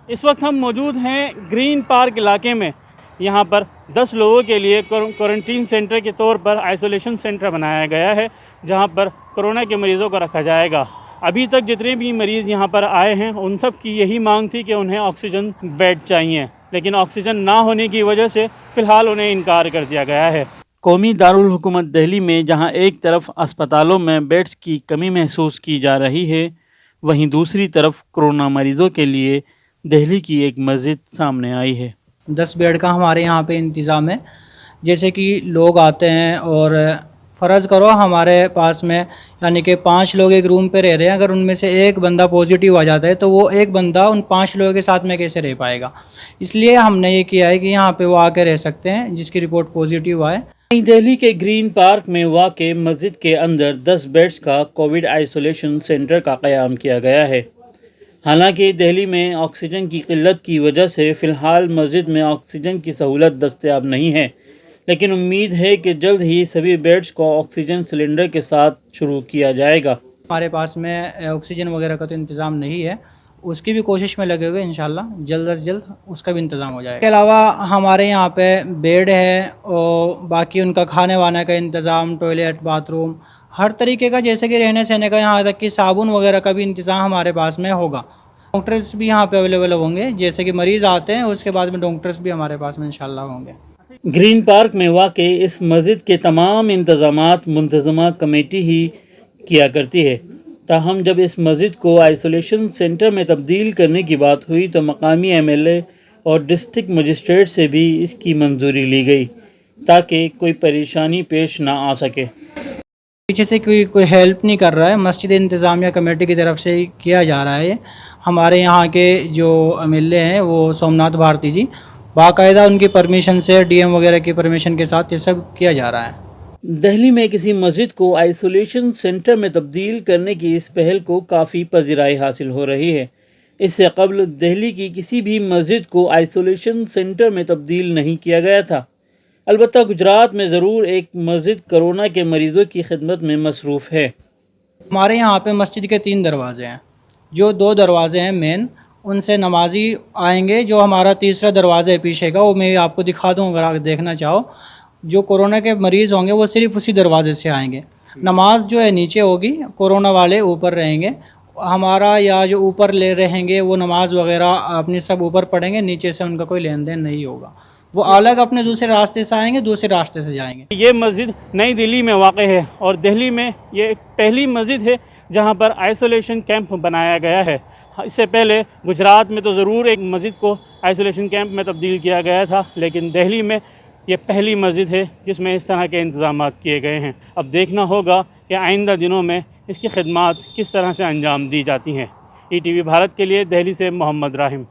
اس وقت ہم موجود ہیں گرین پارک علاقے میں. یہاں پر 10 لوگوں کے لیے کوارنٹین سینٹر کے طور پر آئسولیشن سینٹر بنایا گیا ہے جہاں پر کرونا کے مریضوں کو رکھا جائے گا. ابھی تک جتنے بھی مریض یہاں پر آئے ہیں ان سب کی یہی مانگ تھی کہ انہیں آکسیجن بیڈ چاہیے، لیکن آکسیجن نہ ہونے کی وجہ سے فی الحال انہیں انکار کر دیا گیا ہے. قومی دارالحکومت دہلی میں جہاں ایک طرف اسپتالوں میں بیڈز کی کمی محسوس کی جا رہی ہے، وہیں دوسری طرف کرونا مریضوں کے لیے دہلی کی ایک مسجد سامنے آئی ہے. 10 بیڈ کا ہمارے یہاں پہ انتظام ہے. جیسے کہ لوگ آتے ہیں اور فرض کرو ہمارے پاس میں یعنی کہ 5 لوگ ایک روم پہ رہ رہے ہیں، اگر ان میں سے ایک بندہ پازیٹیو آ جاتا ہے تو وہ ایک بندہ ان 5 لوگوں کے ساتھ میں کیسے رہ پائے گا. اس لیے ہم نے یہ کیا ہے کہ یہاں پہ وہ آ کے رہ سکتے ہیں جس کی رپورٹ پازیٹیو آئے. نئی دہلی کے گرین پارک میں واقع مسجد کے اندر 10 بیڈز کا کووڈ آئسولیشن سینٹر کا قیام کیا گیا ہے. حالانکہ دہلی میں آکسیجن کی قلت کی وجہ سے فی الحال مسجد میں آکسیجن کی سہولت دستیاب نہیں ہے، لیکن امید ہے کہ جلد ہی سبھی بیڈز کو آکسیجن سلنڈر کے ساتھ شروع کیا جائے گا. ہمارے پاس میں آکسیجن وغیرہ کا تو انتظام نہیں ہے، اس کی بھی کوشش میں لگے ہوئے انشاءاللہ جلد از جلد اس کا بھی انتظام ہو جائے گا. اس کے علاوہ ہمارے یہاں پہ بیڈ ہے اور باقی ان کا کھانے وانے کا انتظام، ٹوائلٹ، باتھ روم، ہر طریقے کا، جیسے کہ رہنے سہنے کا، یہاں تک کہ صابن وغیرہ کا بھی انتظام ہمارے پاس میں ہوگا. ڈاکٹرز بھی یہاں پہ اویلیبل ہوں گے، جیسے کہ مریض آتے ہیں اس کے بعد میں ڈاکٹرز بھی ہمارے پاس میں انشاءاللہ ہوں گے. گرین پارک میں واقع اس مسجد کے تمام انتظامات منتظمہ کمیٹی ہی کیا کرتی ہے. تاہم جب اس مسجد کو آئسولیشن سینٹر میں تبدیل کرنے کی بات ہوئی تو مقامی ایم ایل اے اور ڈسٹرکٹ مجسٹریٹ سے بھی اس کی منظوری لی گئی تاکہ کوئی پریشانی پیش نہ آ سکے. پیچھے سے کوئی ہیلپ نہیں کر رہا ہے، مسجد انتظامیہ کمیٹی کی طرف سے کیا جا رہا ہے. ہمارے یہاں کے جو ایم ایل اے ہیں وہ سومناتھ بھارتی جی، باقاعدہ ان کی پرمیشن سے، ڈی ایم وغیرہ کی پرمیشن کے ساتھ یہ سب کیا جا رہا ہے. دہلی میں کسی مسجد کو آئسولیشن سینٹر میں تبدیل کرنے کی اس پہل کو کافی پذیرائی حاصل ہو رہی ہے. اس سے قبل دہلی کی کسی بھی مسجد کو آئسولیشن سینٹر میں تبدیل نہیں کیا گیا تھا. البتہ گجرات میں ضرور ایک مسجد کرونا کے مریضوں کی خدمت میں مصروف ہے. ہمارے یہاں پہ مسجد کے 3 دروازے ہیں. جو 2 دروازے ہیں مین، ان سے نمازی آئیں گے. جو ہمارا تیسرا دروازہ ہے پیچھے کا، وہ میں آپ کو دکھا دوں اگر آپ دیکھنا چاہو. جو کورونا کے مریض ہوں گے وہ صرف اسی دروازے سے آئیں گے. نماز جو ہے نیچے ہوگی، کورونا والے اوپر رہیں گے. ہمارا یا جو اوپر لے رہیں گے وہ نماز وغیرہ اپنی سب اوپر پڑھیں گے، نیچے سے ان کا کوئی لین دین نہیں ہوگا. وہ الگ اپنے دوسرے راستے سے آئیں گے، دوسرے راستے سے جائیں گے. یہ مسجد نئی دہلی میں واقع ہے اور دہلی میں یہ ایک پہلی مسجد ہے جہاں پر آئسولیشن کیمپ بنایا گیا ہے. اس سے پہلے گجرات میں تو ضرور ایک مسجد کو آئسولیشن کیمپ میں تبدیل کیا گیا تھا، لیکن دہلی میں یہ پہلی مسجد ہے جس میں اس طرح کے انتظامات کیے گئے ہیں. اب دیکھنا ہوگا کہ آئندہ دنوں میں اس کی خدمات کس طرح سے انجام دی جاتی ہیں. ای ٹی وی بھارت کے لیے دہلی سے محمد راہم.